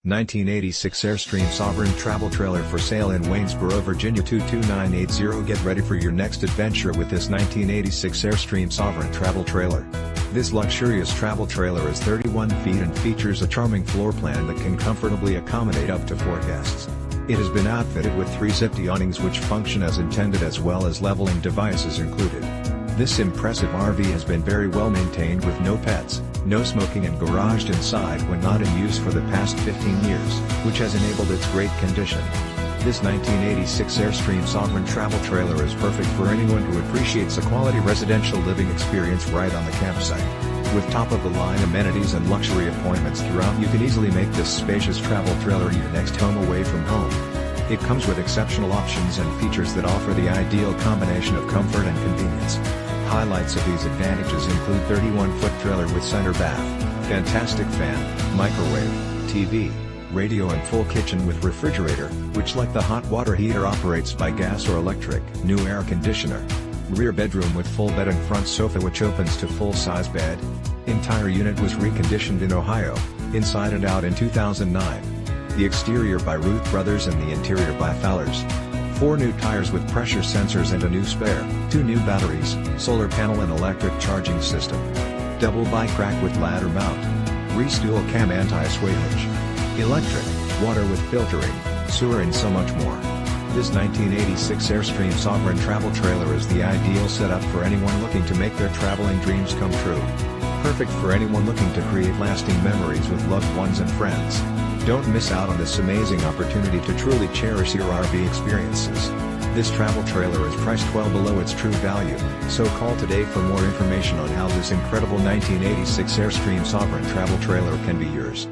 1986 Airstream Sovereign Travel Trailer for sale in Waynesboro, Virginia 22980. Get ready for your next adventure with this 1986 Airstream Sovereign Travel Trailer. This luxurious travel trailer is 31 feet and features a charming floor plan that can comfortably accommodate up to 4 guests. It has been outfitted with 3 Zip Dee awnings which function as intended, as well as leveling devices included. This impressive RV has been very well maintained with no pets, no smoking, and garaged inside when not in use for the past 15 years, which has enabled its great condition. This 1986 Airstream Sovereign Travel Trailer is perfect for anyone who appreciates a quality residential living experience right on the campsite. With top-of-the-line amenities and luxury appointments throughout, you can easily make this spacious travel trailer your next home away from home. It comes with exceptional options and features that offer the ideal combination of comfort and convenience. Highlights of these advantages include 31-foot trailer with center bath, fantastic fan, microwave, TV, radio, and full kitchen with refrigerator, which, like the hot water heater, operates by gas or electric. New air conditioner. Rear bedroom with full bed and front sofa which opens to full-size bed. Entire unit was reconditioned in Ohio, inside and out in 2009. The exterior by Ruth Brothers and the interior by Fowlers. 4 new tires with pressure sensors and a new spare, 2 new batteries, solar panel and electric charging system. Double bike rack with ladder mount. Reese dual cam anti-sway hitch. Electric, water with filtering, sewer, and so much more. This 1986 Airstream Sovereign Travel Trailer is the ideal setup for anyone looking to make their traveling dreams come true. Perfect for anyone looking to create lasting memories with loved ones and friends. Don't miss out on this amazing opportunity to truly cherish your RV experiences. This travel trailer is priced well below its true value, so call today for more information on how this incredible 1986 Airstream Sovereign Travel Trailer can be yours.